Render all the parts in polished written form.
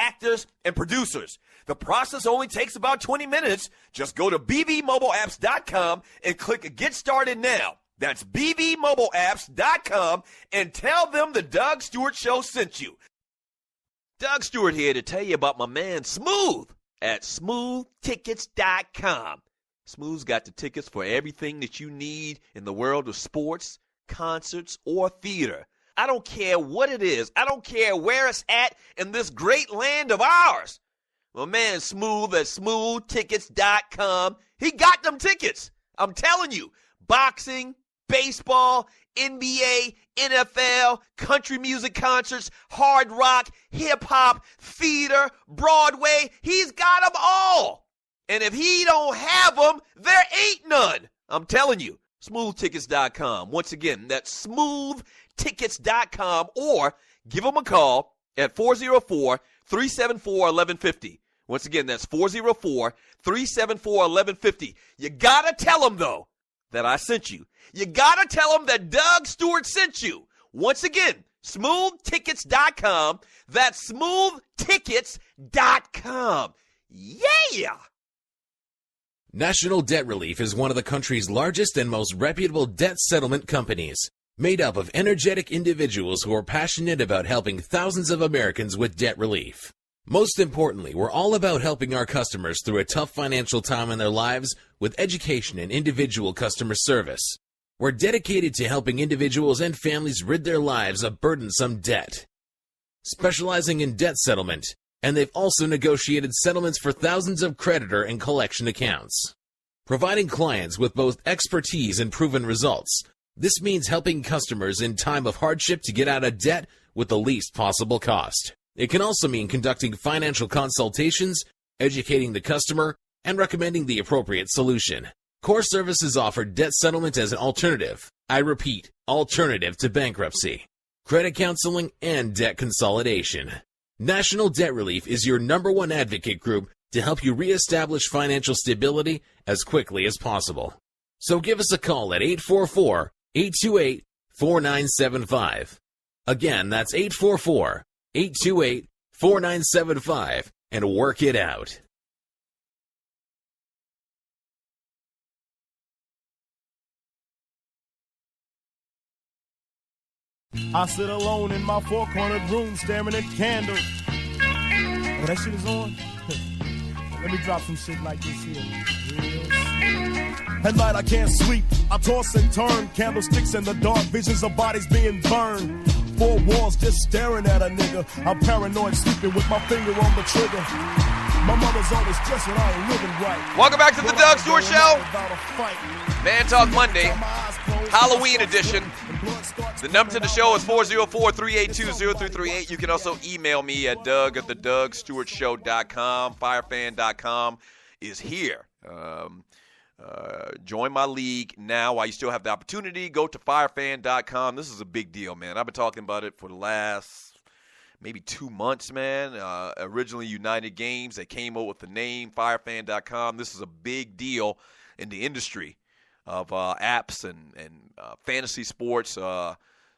actors, and producers. The process only takes about 20 minutes. Just go to bbmobileapps.com and click Get Started Now. That's bbmobileapps.com and tell them the Doug Stewart Show sent you. Doug Stewart here to tell you about my man Smooth at smoothtickets.com. Smooth's got the tickets for everything that you need in the world of sports, concerts, or theater. I don't care what it is. I don't care where it's at in this great land of ours. My man Smooth at smoothtickets.com, he got them tickets. I'm telling you, boxing, baseball, NBA, NFL, country music concerts, hard rock, hip-hop, theater, Broadway. He's got them all. And if he don't have them, there ain't none. I'm telling you, smoothtickets.com. Once again, that's smoothtickets.com, or give him a call at 404-374-1150. Once again, that's 404-374-1150. You got to tell him, though, that I sent you. You got to tell them that Doug Stewart sent you. Once again, smoothtickets.com. That's smoothtickets.com. Yeah! National Debt Relief is one of the country's largest and most reputable debt settlement companies, made up of energetic individuals who are passionate about helping thousands of Americans with debt relief. Most importantly, we're all about helping our customers through a tough financial time in their lives with education and individual customer service. We're dedicated to helping individuals and families rid their lives of burdensome debt. Specializing in debt settlement, and they've also negotiated settlements for thousands of creditor and collection accounts. Providing clients with both expertise and proven results, this means helping customers in time of hardship to get out of debt with the least possible cost. It can also mean conducting financial consultations, educating the customer, and recommending the appropriate solution. Core Services offer debt settlement as an alternative. I repeat, alternative to bankruptcy, credit counseling, and debt consolidation. National Debt Relief is your #1 advocate group to help you reestablish financial stability as quickly as possible. So give us a call at 844-828-4975. Again, that's 844-828-4975, and work it out. I sit alone in my four-cornered room staring at candles. Oh, that shit is on? Let me drop some shit like this here. At night I can't sleep, I toss and turn. Candlesticks in the dark, visions of bodies being burned. Four walls just staring at a nigga. I'm paranoid, sleeping with my finger on the trigger. My mother's always stressing I ain't living right. Welcome back to the Doug Stewart Show. Man Talk Monday, Halloween edition. The number to the show is 404-382-0338. You can also email me at doug@thedugstewartshow.com. Firefan.com is here. Join my league now while you still have the opportunity. Go to firefan.com. This is a big deal, man. I've been talking about it for the last maybe 2 months, man. Originally United Games, they came up with the name firefan.com. This is a big deal in the industry of apps and fantasy sports.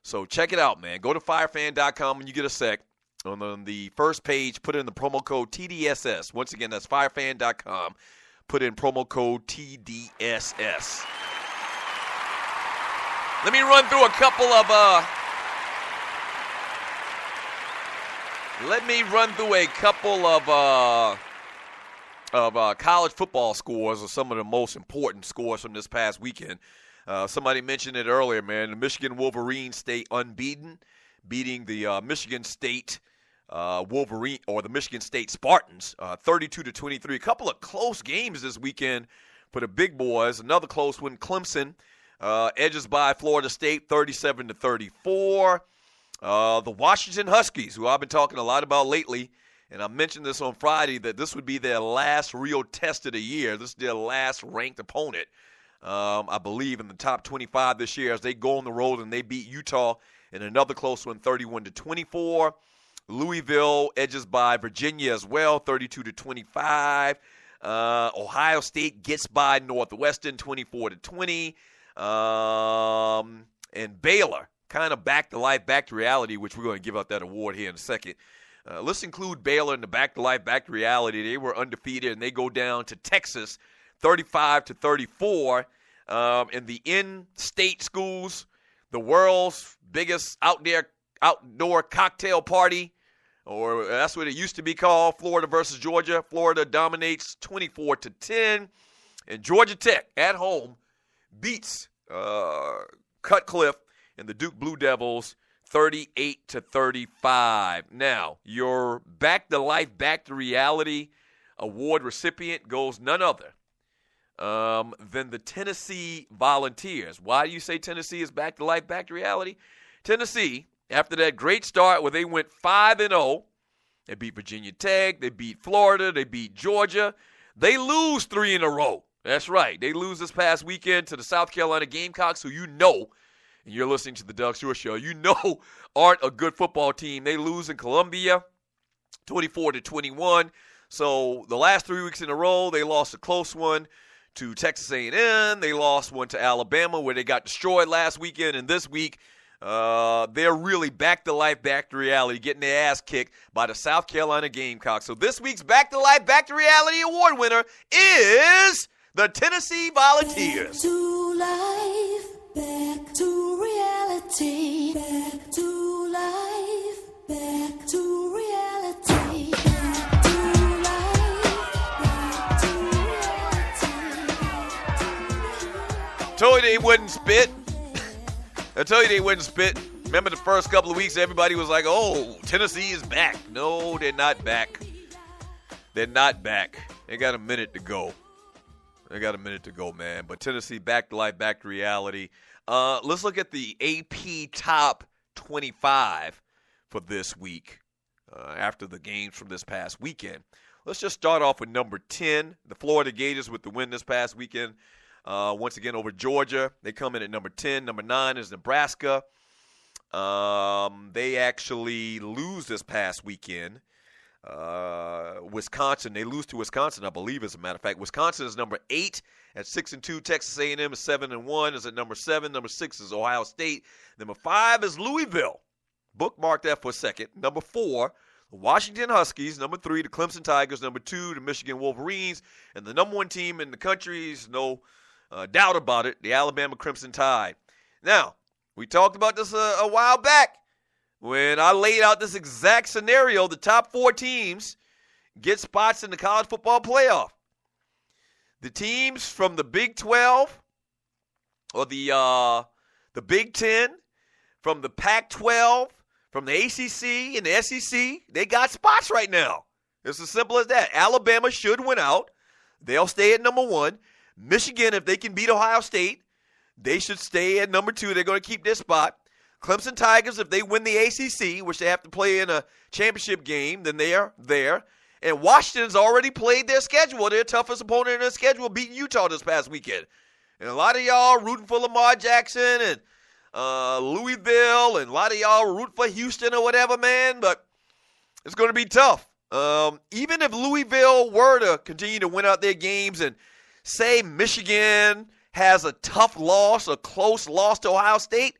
So check it out, man. Go to firefan.com when you get a sec. On the first page, put in the promo code TDSS. Once again, that's firefan.com. Put in promo code TDSS. Let me run through a couple of college football scores, or some of the most important scores from this past weekend. Somebody mentioned it earlier, man. The Michigan Wolverines stay unbeaten, beating the Michigan State Wolverine, or the Michigan State Spartans, 32-23. A couple of close games this weekend for the big boys. Another close one, Clemson edges by Florida State, 37-34. The Washington Huskies, who I've been talking a lot about lately, and I mentioned this on Friday, that this would be their last real test of the year. This is their last ranked opponent, I believe, in the top 25 this year, as they go on the road and they beat Utah in another close one, 31-24. Louisville edges by Virginia as well, 32-25. Ohio State gets by Northwestern, 24-20. And Baylor, kind of back to life, back to reality, which we're going to give out that award here in a second. Let's include Baylor in the back to life, back to reality. They were undefeated, and they go down to Texas 35-34 in the in-state schools, the world's biggest outdoor cocktail party, or that's what it used to be called, Florida versus Georgia. Florida dominates 24-10, and Georgia Tech at home beats Cutcliffe and the Duke Blue Devils 38-35. Now, your Back to Life, Back to Reality award recipient goes none other than the Tennessee Volunteers. Why do you say Tennessee is back to life, back to reality? Tennessee, after that great start where they went 5-0, they beat Virginia Tech, they beat Florida, they beat Georgia. They lose 3 in a row. That's right. They lose this past weekend to the South Carolina Gamecocks, who you know, and you're listening to the Doug Stewart Show, you know aren't a good football team. They lose in Columbia 24-21. So the last 3 weeks in a row, they lost a close one to Texas A&M. They lost one to Alabama, where they got destroyed last weekend. And this week, they're really back to life, back to reality, getting their ass kicked by the South Carolina Gamecocks. So this week's Back to Life, Back to Reality award winner is the Tennessee Volunteers. Back to life, back to reality, back to life, back to reality, back to life, back to reality. Told you they wouldn't spit. I told you they wouldn't spit. Remember the first couple of weeks, everybody was like, oh, Tennessee is back. No, they're not back. They're not back. They got a minute to go. Man. But Tennessee, back to life, back to reality. Let's look at the AP Top 25 for this week after the games from this past weekend. Let's just start off with number 10, the Florida Gators with the win this past weekend. Once again over Georgia. They come in at number 10. Number 9 is Nebraska. They actually lose this past weekend. Wisconsin, they lose to Wisconsin, I believe, as a matter of fact. Wisconsin is number 8 at 6-2. Texas A&M is 7-1, is at number 7. Number 6 is Ohio State. Number 5 is Louisville. Bookmark that for a second. Number 4, the Washington Huskies. Number 3, the Clemson Tigers. Number 2, the Michigan Wolverines. And the number 1 team in the country is no doubt about it, the Alabama Crimson Tide. Now, we talked about this a while back when I laid out this exact scenario. The top 4 teams get spots in the college football playoff. The teams from the Big 12 or the Big 10, from the Pac-12, from the ACC and the SEC, they got spots right now. It's as simple as that. Alabama should win out. They'll stay at number 1. Michigan, if they can beat Ohio State, they should stay at number 2. They're going to keep their spot. Clemson Tigers, if they win the ACC, which they have to play in a championship game, then they are there. And Washington's already played their schedule. Their toughest opponent in their schedule, beating Utah this past weekend. And a lot of y'all rooting for Lamar Jackson and Louisville, and a lot of y'all rooting for Houston or whatever, man. But it's going to be tough. Even if Louisville were to continue to win out their games and say Michigan has a tough loss, a close loss to Ohio State,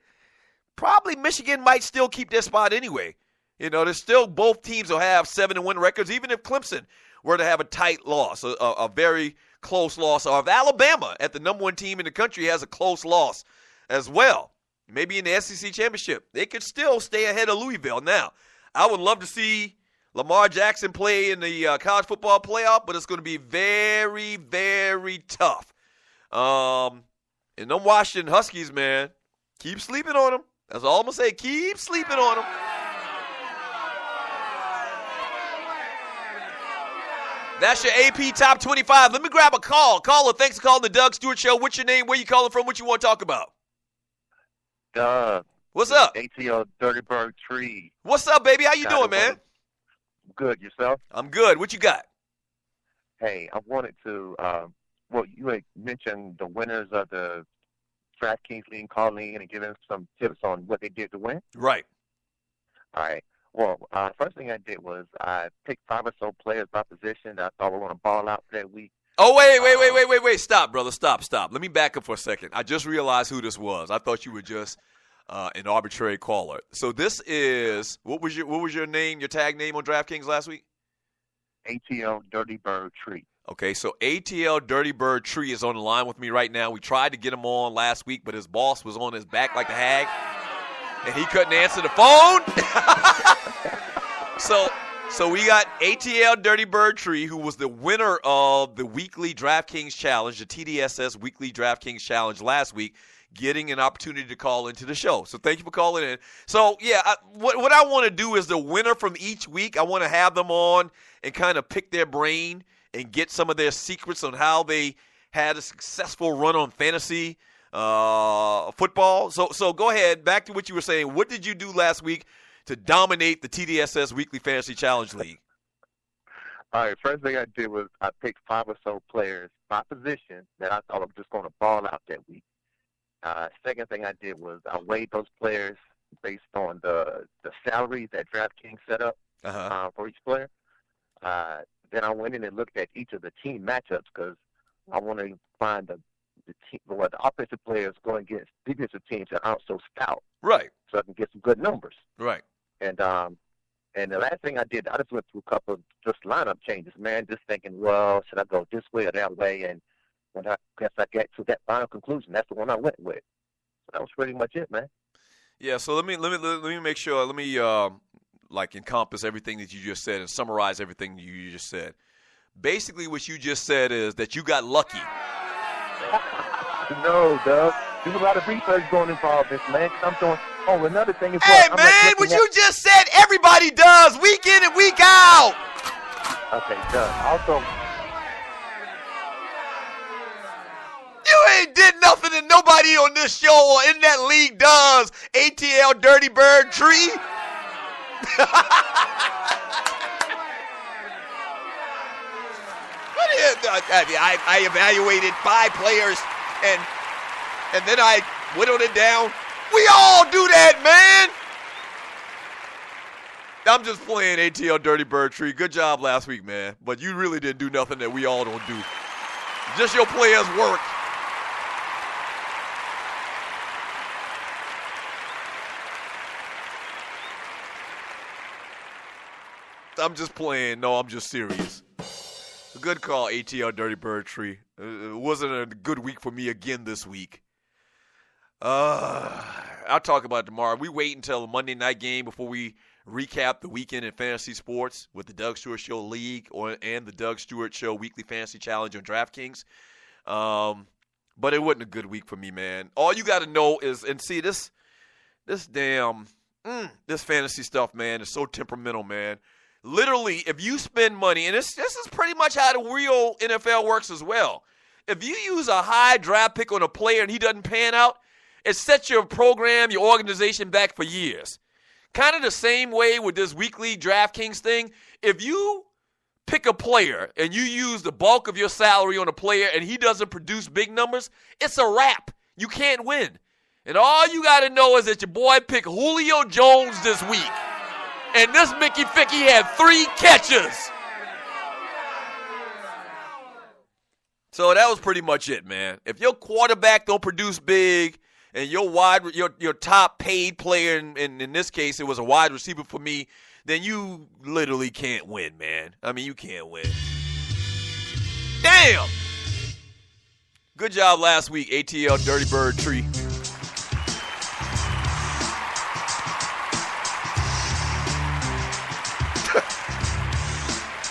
probably Michigan might still keep their spot anyway. You know, there's still both teams will have 7-1 records, even if Clemson were to have a tight loss, a very close loss, or if Alabama, at the number 1 team in the country, has a close loss as well, maybe in the SEC championship, they could still stay ahead of Louisville. Now, I would love to see Lamar Jackson play in the college football playoff, but it's going to be very, very tough. And them Washington Huskies, man, keep sleeping on them. That's all I'm going to say. Keep sleeping on them. That's your AP Top 25. Let me grab a call. Caller, thanks for calling the Doug Stewart Show. What's your name? Where you calling from? What you want to talk about? Doug. What's up? ATL Dirtyburg Tree. What's up, baby? How you doing, man? Good. Yourself? I'm good. What you got? Hey, I wanted to, you had mentioned the winners of the DraftKings League and calling in and giving some tips on what they did to win. Right. All right. Well, first thing I did was I picked 5 or so players by position that I thought were going to ball out for that week. Oh, wait. Stop, brother. Stop. Let me back up for a second. I just realized who this was. I thought you were just an arbitrary caller. So this is what was your name, your tag name on DraftKings last week? ATL Dirty Bird Tree. Okay, so ATL Dirty Bird Tree is on the line with me right now. We tried to get him on last week, but his boss was on his back like the hag, and he couldn't answer the phone. So we got ATL Dirty Bird Tree, who was the winner of the weekly DraftKings Challenge, the TDSS Weekly DraftKings Challenge last week, getting an opportunity to call into the show. So thank you for calling in. So, yeah, what I want to do is the winner from each week, I want to have them on and kind of pick their brain and get some of their secrets on how they had a successful run on fantasy football. So go ahead, back to what you were saying. What did you do last week to dominate the TDSS Weekly Fantasy Challenge League? All right, first thing I did was I picked 5 or so players by position that I thought I was just going to ball out that week. Second thing I did was I weighed those players based on the salaries that DraftKings set up for each player. Then I went in and looked at each of the team matchups because I want to find the offensive players going against defensive teams that aren't so stout. Right. So I can get some good numbers. Right. And the last thing I did, I just went through a couple of just lineup changes, man, just thinking, well, should I go this way or that way? And when I guess I get to that final conclusion, that's the one I went with. So that was pretty much it, man. Yeah, so let me make sure, let me encompass everything that you just said and summarize everything you just said. Basically what you just said is that you got lucky. No, Doug. There's a lot of research going involved in this, man. I'm doing. Oh, another thing is. Hey, man, what you just said, everybody does, week in and week out. Okay, Doug. Also, you ain't did nothing that nobody on this show or in that league does. ATL Dirty Bird Tree. I evaluated 5 players, and then I whittled it down. We all do that, man. I'm just playing ATL Dirty Bird Tree. Good job last week, man. But you really didn't do nothing that we all don't do. Just your players work. I'm just playing. No, I'm just serious. A good call, ATL Dirty Bird Tree. It wasn't a good week for me again this week. I'll talk about it tomorrow. We wait until the Monday night game before we recap the weekend in fantasy sports with the Doug Stewart Show League and the Doug Stewart Show Weekly Fantasy Challenge on DraftKings. But it wasn't a good week for me, man. All you got to know is, and see, this fantasy stuff, man, is so temperamental, man. Literally, if you spend money, and this is pretty much how the real NFL works as well. If you use a high draft pick on a player and he doesn't pan out, it sets your program, your organization back for years. Kind of the same way with this weekly DraftKings thing. If you pick a player and you use the bulk of your salary on a player and he doesn't produce big numbers, it's a wrap. You can't win. And all you got to know is that your boy picked Julio Jones this week. And this Mickey Ficky had 3 catches. So that was pretty much it, man. If your quarterback don't produce big and your top paid player, and in this case it was a wide receiver for me, then you literally can't win, man. I mean, you can't win. Damn! Good job last week, ATL Dirty Bird Tree.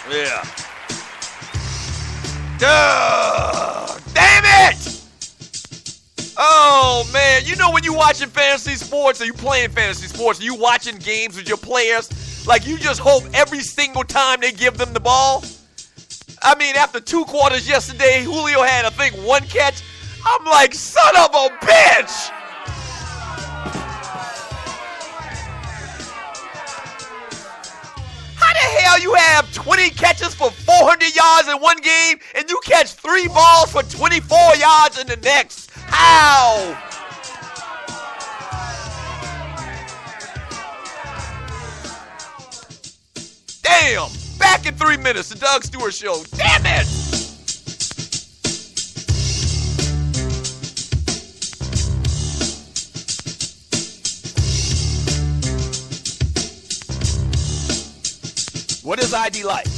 Yeah. Damn it! Oh, man. You know when you watching fantasy sports or you playing fantasy sports, or you watching games with your players, like you just hope every single time they give them the ball? I mean, after 2 quarters yesterday, Julio had, I think, 1 catch. I'm like, son of a bitch! How the hell you have 20 catches for 400 yards in one game and you catch 3 balls for 24 yards in the next? How? Damn! Back in 3 minutes, the Doug Stewart Show. Damn it! What is ID like?